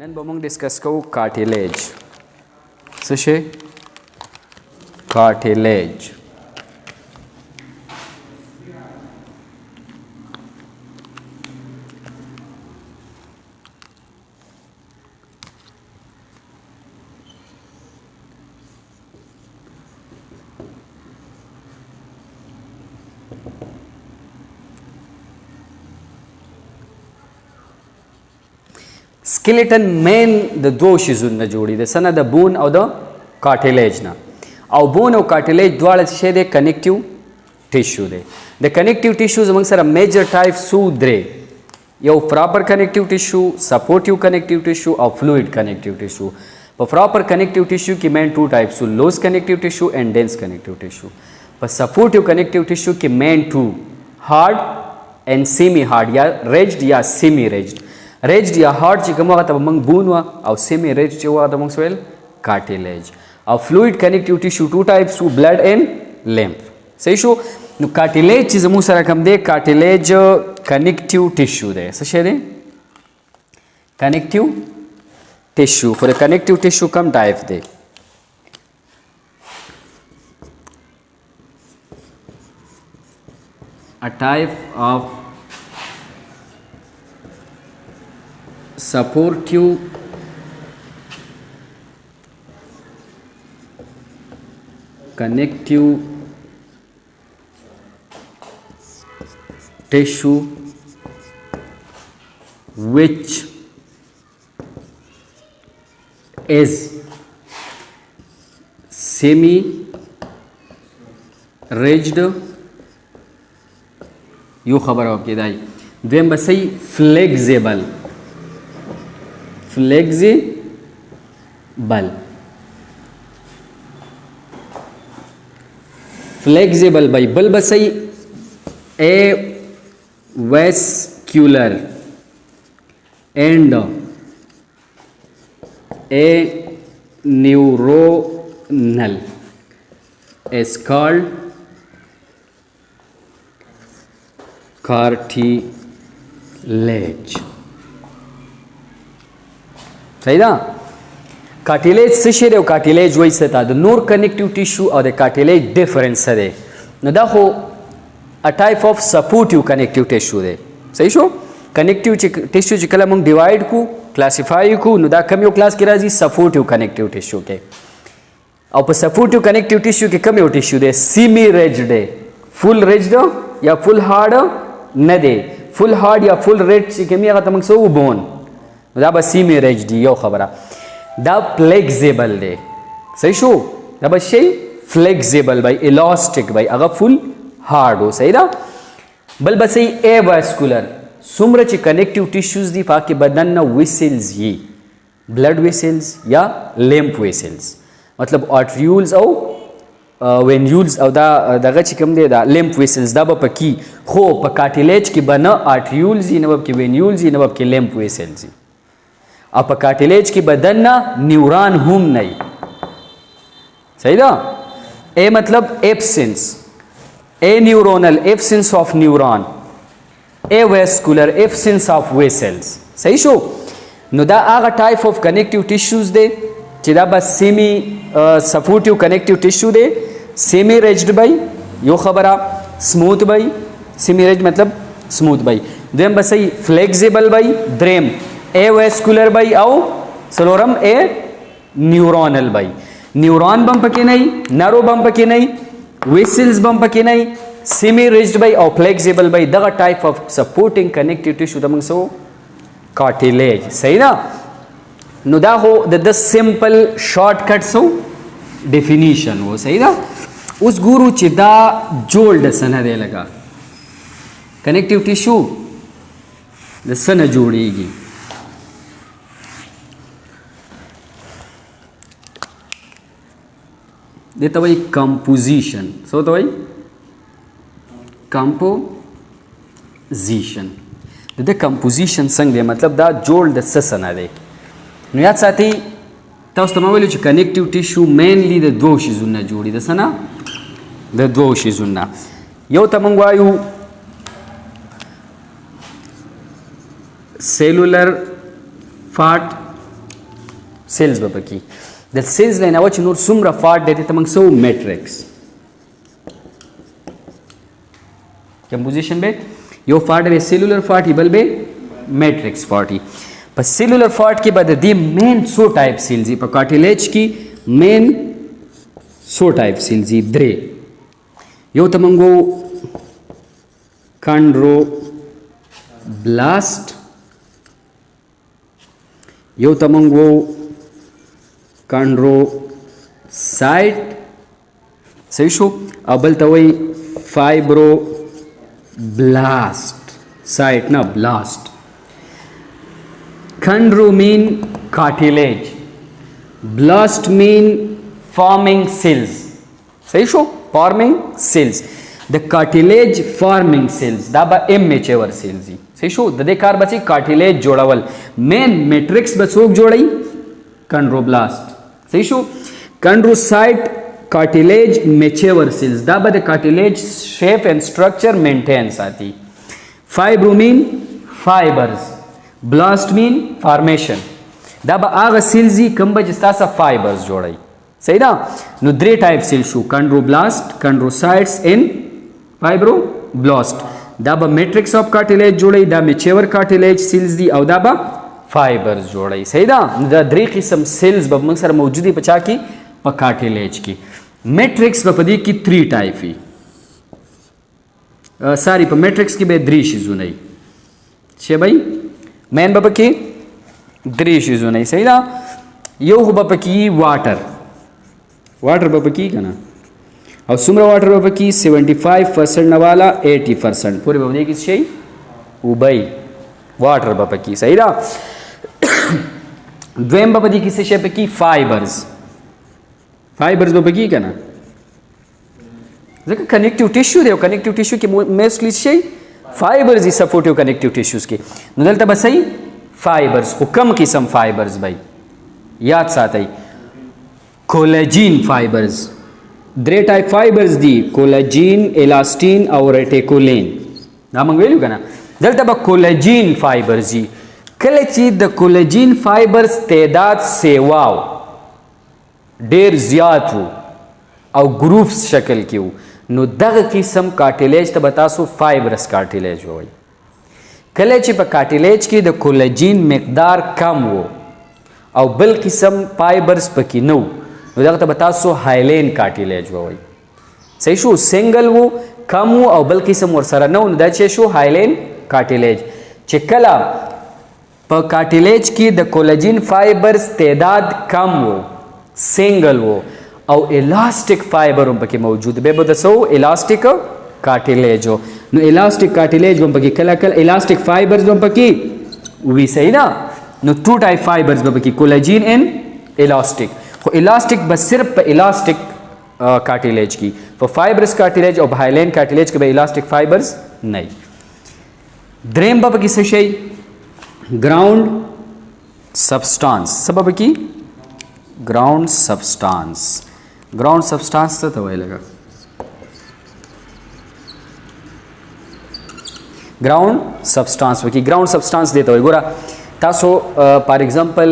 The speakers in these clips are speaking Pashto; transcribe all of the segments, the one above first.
نن به موږ ډسکس کوو کارټیلیج. څه شی؟ کارټیلیج. سکلیټن مین د دوه شیزونو نه جوړي د سنه د بون او د کارټیلیج نه. او بون او کارټیلیج دواړه څه شی دی؟ کنیکټیو ټیشو دی. د کنیکټیو ټیشو زموږ سره میجر ټایپ څو درې، یو پراپر کنیکټیو ټیشو، سپورټیو کنیکټیو ټیشو او فلوئډ کنیکټیو ټیشو. په پراپر کنیکټیو ټیشو کې مین ټو ټایپس لوز کنیکټیو ټیشو اینڈ ډینس کنیکټیو ټیشو. په سپورټیو کنیکټیو ټیشو کې مین ټو هارډ اینڈ سیمی هارډ یا ریجډ یا سیمی ریجډ. ریجډ یا هارډ چې کوم هغه ته به موږ بون وه او سیمی ریجډ چې وه هغه ته موږ څه ویل؟ کارټیلیج. او فلوئډ کنیکټیو ټیشو ټو ټایپس وو، بلډ اینډ لیمف. صحیح شو؟ نو کارټیلیج چې زموږ سره کوم دی کارټیلیج کنیکټیو ټیشو دی. څه شی دی؟ کنیکټیو ټیشو. خو د کنیکټیو ټیشو کم ټایپ دی؟ a type of supportive connective tissue which is semi rigid. یو خبره وکړئ دای دویم به صحیح فلیکزیبل. فلیکزیبل فلیکزیبل بای بل به صحیح اے ویسکولر اینڈ اے نیورونل is called cartilage. صحیح ده؟ کارټیلیج څه شی دی او کارټیلیج وایي څه ته؟ د نور کنیکټیو ټیشو او د کارټیلیج ډفرنس څه دی؟ نو دا خو ا ټایپ اف سپورټیو کنیکټیو ټیشو دی. صحیح شو؟ کنیکټیو ټیشو چې کله موږ ډیوایډ کو کلاسیفای کو نو دا کم یو کلاس کې راځي؟ سپورټیو کنیکټیو ټیشو کې. او په سپورټیو کنیکټیو ټیشو کې کم یو ټیشو دی؟ سیمی ریجډ دی. فل ریجډ یا فل هارډ نه دی. فل هارډ یا فل ریجډ چې کومي هغه ته موږ څه وبون دا به سیمی ریج دی. یو خبره دا فلیکزیبل دی. صحیح شو؟ دا به شي فلیکزیبل بای الاسټیک بای هغه فل هارډ و. صحیح ده؟ بل به صحیح ای واسکولر. څومره چې کنیکټیو ټیشوز دي پاکې بدن نه ویسلز یي، بلډ ویسلز یا لیمف ویسلز، مطلب آرټریولز او وینیولز او دا دغه چې کوم دی دا لیمف ویسلز دا به پکې. خو په کارټیلیج کې به نه آرټریولز یي، نه به پکې وینیولز یي، نه به پکې لیمف ویسلز یي. او په کارټیلیج کې بدن نه نیوران هم نه وي. صحیح ده؟ اے مطلب ایبسنس، اے نیورونل ایبسنس آف نیوران، اے ویسکولر ایبسنس آف ویسلز. صحیح شو؟ نو دا هغه ټایپ اف کنیکټیو ټیشوز دی چې دا به سیمی سپورټیو کنیکټیو ټیشو دی. سیمی ریجډ بای یو خبره، سموث بای سیمی ریج مطلب سموث بای. دویم به صحیح فلیکزیبل بای. دریم اے ویسکولر بای او څلورم اے نیورونل بای. نیوران بم پکې نه وي، نرو بم پکې نه وي، ویسلز بم پکې نه وي، سیمی ریجډ بای او فلیکزیبل بای. دغه ټایپ اف سپورټینګ کنیکټیو ټیشو ته موږ څه کارټیلیج. صحیح ده؟ نو دا خو د سمپل شارټ کټ سو ډیفینیشن و. صحیح ده؟ اوس ګورو چې دا جوړ د څه نه دی. لکه کنیکټیو ټیشو د څه نه جوړیږي؟ دې ته وایي کمپوزیشن. څه ته وایي؟ کمپوزیشن. د کمپوزیشن څنګه دی؟ مطلب دا جوړ د څه نه دی. نو یاد ساتئ تاسو ته ما ویلو چې کنیکټیو ټیشو مینلی د دوه شیزونو نه جوړي. د څه نه؟ د دوه شیزونو نه. یو ته موږ وایو سیلولر پارت سیلز به پکې د سیلز نه علاوه چې نور څومره فارټ دی ته موږ سو میټرکس کمپوزیشن به یو فارټ به سیلولر فارټ بل به میټرکس فارټ په سیلولر فارټ کې به د دې مین څو ټایپ سیلز په کارټیلیج کې مین څو ټایپ سیلز درې یو ته موږ کانډروبلاست یو ته موږ کانډروسایټ صحیح شو او بل ته وایي فایبروبلاست سایټ نه بلاست Chondro mean cartilage, blast mean forming cells. صحیح شو forming cells. The cartilage forming cells دا به immature cells دي. صحیح شو د دې کار بچي cartilage جوړول. main matrix به څوک جوړي chondroblast. صحیح شو chondrocyte cartilage mature cells دا به د cartilage shape and structure maintain ساتي. Fibro mean fibers. بلاست مین فارمیشن دا به هغه سیلزي کوم به چې تاسو فایبرز جوړي صحیح ده نو درې ټایپ سیل شو کانډروبلاست کانډروسایټس ان فایبروبلاست دا به میټرکس اف کارټیلیج جوړي دا میچور کارټیلیج سیلز دي او دا به فایبرز جوړي صحیح ده نو دا درې قسم سیلز به موږ سره موجودي په چا کې په کارټیلیج کې میټرکس په دې کې 3 ټایپ وي ساری په میټرکس کې به 3 شیزونه وي چې بھائی مین به پکې 3 شیزونه صحیح ده یو خو به پکې واټر به پکې که نه او څومره واټر به پکې 75% نه والا 80% پورې به دې کې شي اوبی واټر به پکې صحیح ده دویم به دې کې څه شی پکې فایبرز به پکې که نه ځکه کنیکټیو ټیشو دی او کنیکټیو ټیشو کې موسټلی شي فایبرز ای سپورټیو کنیکټیو ټیشوز کې نو دلته به صحیح فایبرز خو کم قسم فایبرز به یاد ساتئ کولاجین فایبرز درې ټایپ فایبرز دي کولاجین الاستین او ریټیکولین دا موږ ویلو که نه دلته به کولاجین فایبرز دي کله چې د کولاجین فایبرز تعداد سیواو ډیر زیات وو او ګروپس شکل کې وو نو دغه قسم کارټیلیج ته به تاسو فایبرس کارټیلیج وایي کله چې په کارټیلیج کې د کولاجین مقدار کم و او بل قسم فایبرز پکې نه نو دغه ته به تاسو هایلین کارټیلیج وایي صحیح شو سنگل وو کم و او بل قسم ورسره نه و نو دا چې شو هایلین کارټیلیج چې کله په کارټیلیج کې د کولاجین فایبرز تعداد کم و سنگل و او الاستیک فایبر هم پکې موجود به د سو الاستیک کارټیلیج نو الاستیک کارټیلیج هم پکې کله کله الاستیک فایبرز هم پکې وی صحیح ده نو 2 ټایپ فایبرز به پکې کولاجین ان الاستیک خو الاستیک بس صرف په الاستیک کارټیلیج کې په فایبرس کارټیلیج او هایلین کارټیلیج کې به الاستیک فایبرز نه دریم به پکې څه شي ګراوند سبسټانس سبب کې ګراوند سبسټانس ګراوند سبسټانس څه ته وایي لګه ګراوند سبسټانس وکي ګراوند سبسټانس دی ته وایي ګوره تاسو فار ایگزامپل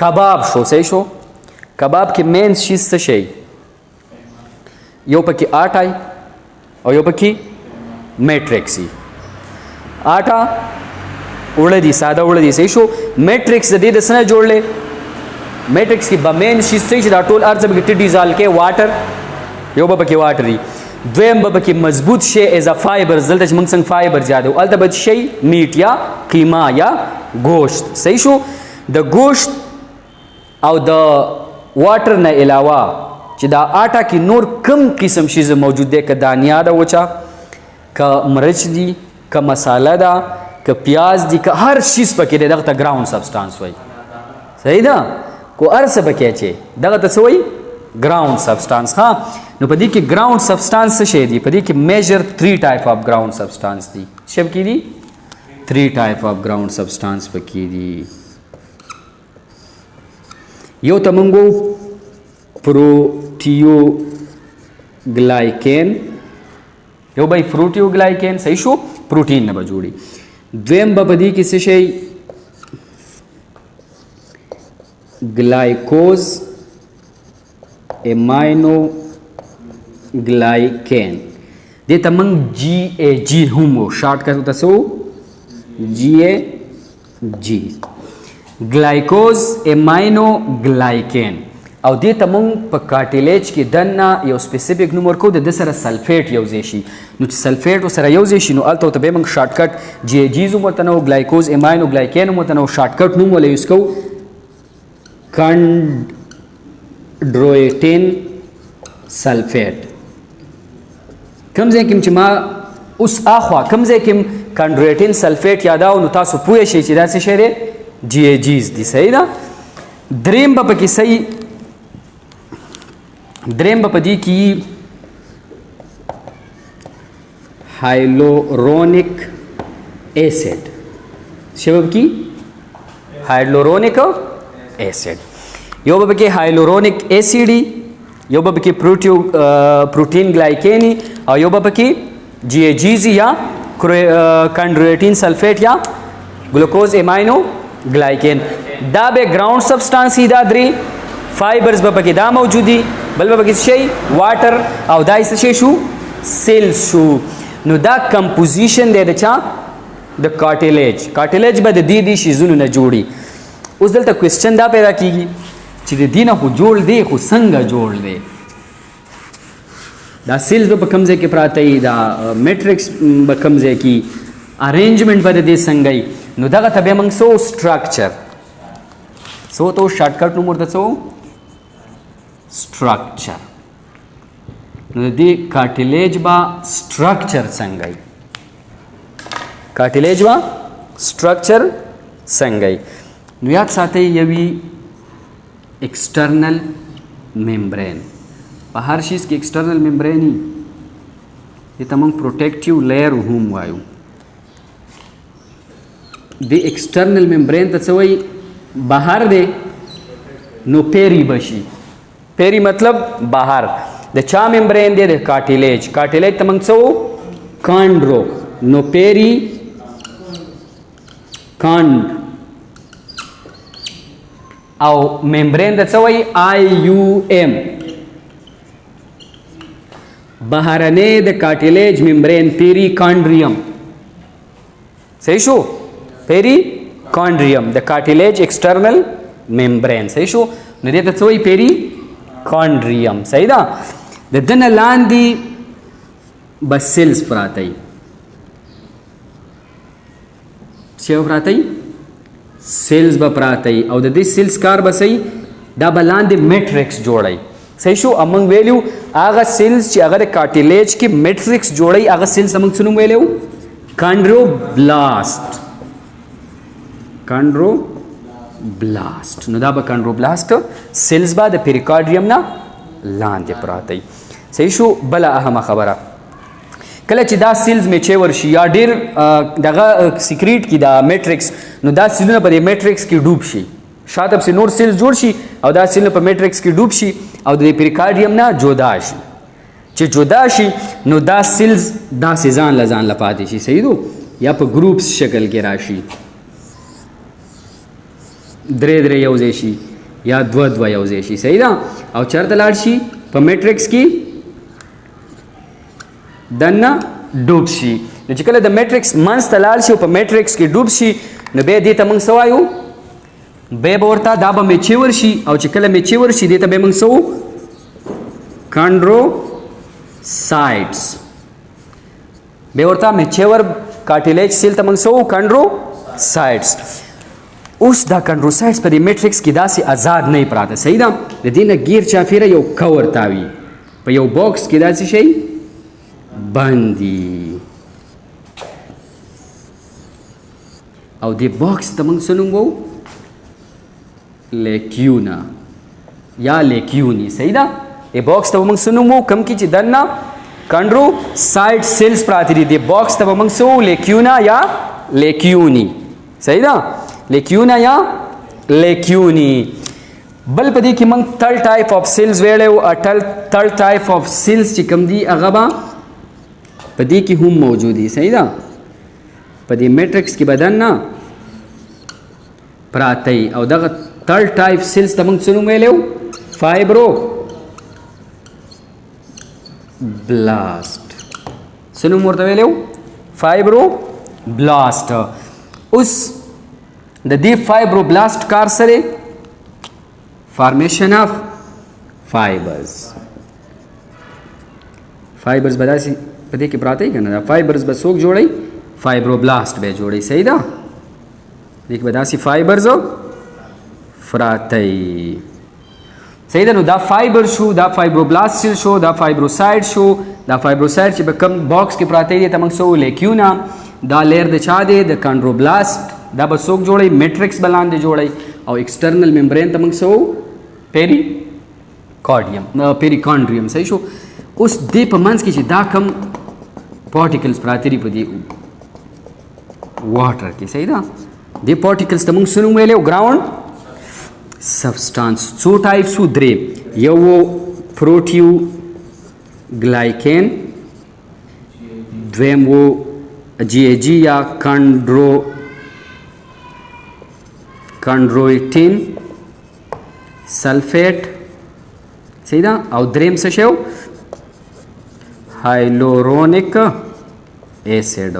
کباب شو صحیح شو کباب کې مین شیز څه شي یو پکې آټای او یو پکې میټرکس آټا وړه دي ساده وړه دي صحیح شو میټرکس د دې د څه نه جوړلې میټرکس کې به مین شیز چې دا ټول ارڅ به کې ډیزال کې واټر یو به پکې واټر دی دویم به پکې مضبوط شي ایز ا فایبر دلته چې موږ څنګه فایبر زیاده او البته به شي میټ یا قیمه یا گوشت صحیح شو د گوشت او د واټر نه علاوه چې دا آټا کې نور کم قسم شیز موجود دی که دانیا ده وچا که مرچ دي که مساله ده که پیاز دي که هر شیز پکې دی دغه ته ګراوند سبسټانس وایي صحیح ده کو هر څه پکې اچي دغه ته څه وایي ګراوند سبسټانس ها نو په دې کې ګراوند سبسټانس څه شی دی په دې کې میجر 3 ټایپ اف ګراوند سبسټانس دي څه پکې دي 3 ټایپ اف ګراوند سبسټانس پکې دي یو ته موږ پروټیوګلایکین یو به پروټیوګلایکین صحیح شو پروټین نه به جوړي دویم به په دې کې څه شی ग्लाइकोज amino glycan दे तमंग GAG हम वो शॉर्टकट होता सो GAG ग्लाइकोज amino glycan او دې ته مونږ په کارټیلیج کې دننه یو سپیسیفیک نوم ورکو د ده سره سلفیټ یوځای شي نو چې سلفیټ ورسره یوځای شي نو هلته ورته بیا مونږ شارټکټ GAGز هم ورته نه وو ګلایکوز ایماینو ګلایکین هم ورته نه وو شارټکټ نوم وله یوز کوو کنډرویټین سلفیټ کوم ځای کې چې ما اوس اخوا کوم ځای کې کنډرویټین سلفیټ یاداو نو تاسو پوه شئ چې دا څه شی دی GAGز دي صحیح ده دریم به پکې صحیح دریم به په دې کې هایلورونیک ایسډ څه به پکې هایلورونیک ایسډ یو به پکې هایلورونیک ایسډ یو به پکې پروټین ګلایکین او یو به پکې GAGز یا کنډرویټین سلفیټ یا ګلوکوز ایماینو ګلایکین دا بیک گراوند سبسټانس دا درې فایبرز به پکې دا موجودي بل به پکې شي واټر او دا څه شي شو سیلز شو نو دا کمپوزیشن دی د چا د کارټیلیج کارټیلیج به د دې شیزونو نه جوړي اوس دلته کوېسچن دا پیدا کیږي چې د دې نه خو جوړ دی خو څنګه جوړ دی دا سیلز به په کوم ځای کې پراته وي دا میټرکس به کوم ځای کې ارینجمنټ به د دې څنګه وي نو دغه ته بیا موږ څه سټرکچر څه ورته شارټکټ نوم ورته څه structure نو د دې کارټیلیج با سټرکچر څنګه وي کارټیلیج با سټرکچر څنګه وي نو یاد ساتئ یوي ایکسټرنل ممبرین په هر شیز کې ایکسټرنل ممبرین وي دې ته موږ پروټیکټیو لیئر هم وایو د ایکسټرنل ممبرین ته څه وایي بهر دی نو پیری بشي پیری مطلب بهر د چا ممبرین دی د کارټیلیج کارټیلیج ته موږ څه کانډرو نو پیری کانډ او ممبرین ته څه وایي IUM بهرنی د کارټیلیج ممبرین پیری کانډریم صحیح شو پیری کانډریم د کارټیلیج ایکسټرنل ممبرین صحیح شو نو دې ته څه وایي پیری کانډریم صحیح ده د ده نه لاندې به سیلز پراته وي څه به پراته وي سیلز به پراته وي او د دې سیلز کار به صحیح دا به لاندې میټرکس جوړوي صحیح شو موږ ویلو هغه سیلز چې هغه د کارټیلیج کې میټرکس جوړوي هغه سیلز موږ څه نوم ویلو کانډروبلاست کانډروبلاست نو دا به کانډروبلاست سیلز به د پیریکارډیم نه لاندې پراته وي صحیح شو بله اهمه خبره کله چې دا سیلز میچور شي یا ډیر دغه سیکریټ کی دا میټرکس نو دا سیلونه په دې میټرکس کې ډوب شي شاته پسې نور سیلز جوړ شي او دا سیلونه په میټرکس کې ډوب شي او د پیریکارډیم نه جدا شي چې جدا شي نو دا سیلز داسې ځان له ځان له پاتې شي صحیح دو یا په ګروپس شکل کې راشي درې یو ځای شي یا دوه یو ځای شي صحیح ده او چېرته لاړ شي په میټرکس کې دننه ډوب شي نو چې کله د میټرکس منځ ته لاړ شي او په میټرکس کې ډوب شي نو بیا دې ته موږ څه وایو بیا به ورته دا به میچور شي او چې کله میچور شي دې ته بیا موږ څه وو کانډروسایټس بیا ورته میچور کارټیلیج سیل ته موږ څه وو کانډروسایټس اوس دا کانډروسایټس په دې میټرکس کې داسې آزاد نه پراته صحیح ده د دې نه ګیر چاپیره یو کور تاوي په یو باکس کې داسې شی باندې او دې باکس ته موږ څه نوم وو لیکیونا یا لیکیونی صحیح ده دې باکس ته به موږ څه نوم وو کوم کې چې دننه کانډروسایټ سیلز پراته دي دې باکس ته به موږ څه وو لیکیونا یا لیکیونی صحیح ده لیکیونا یا لیکیونی بل په دې کې موږ تھرډ ټایپ اف سیلز ویلې او تھرډ ټایپ اف سیلز چې کوم دي هغه به په دې کې هم موجود دي صحیح ده په دې میټرکس کې بدن نه پراته او دغه third type cells ته موږ څه نوم ویلی و فایبروبلاسټ څه نوم ورته ویلی و فایبروبلاسټ اوس د دې فایبروبلاسټ کار څه دی فارمیشن اف فایبرز فایبرز به داسې په دې کې پراته وي که نه دا فایبرز به څوک جوړوي فایبروبلاسټ به یې جوړوي صحیح ده دې کې به داسې فایبرز پراته وي صحیح ده نو دا فایبر شو دا فایبروبلاست سیل شو دا فایبروسایډ شو دا فایبروسایډ چې به کوم باکس کې پراته دي ته موږ څه ویلی کیونه دا لیر د چا دی د کانډروبلاست دا به څوک جوړوي میټرکس به لاندې جوړوي او ایکسټرنل ممبرین ته موږ څه وو پیریکانډریم صحیح شو اوس دې په منځ کې چې دا کم پارټیکلز پراته دي په دې واټر کې صحیح ده دې پارټیکلز ته موږ څه نوم ویلی ګراوند سبسټانس څو ټایپس وو درې یو و پروټیو ګلایکین دویم و جی ای جی یا کانډرویټین سلفیټ صحیح ده او دریم څه شی و هایلورونیک ایسډ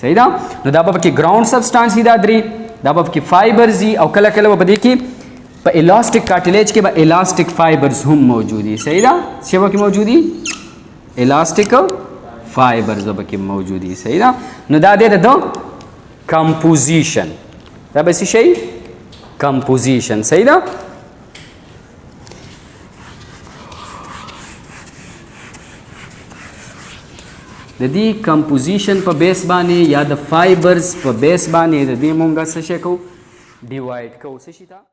صحیح ده نو دا به پکې ګراوند سبسټانس دي دا درې دا به پکې فایبرز دي او کله کله به په دې کې په الاسټک کارټلیج کې به الاسټک فایبرز هم موجود دي صحیح ده څه به کې موجود دي الاسټک فایبرز به کې موجود دي صحیح ده نو دا دی د کمپوزیشن دا به څه شی کمپوزیشن صحیح ده د دې کمپوزیشن په بیس باندې یا د فایبرز په بیس باندې د دې مونږه څه شی کوو ډیوایډ کوو څه شي ته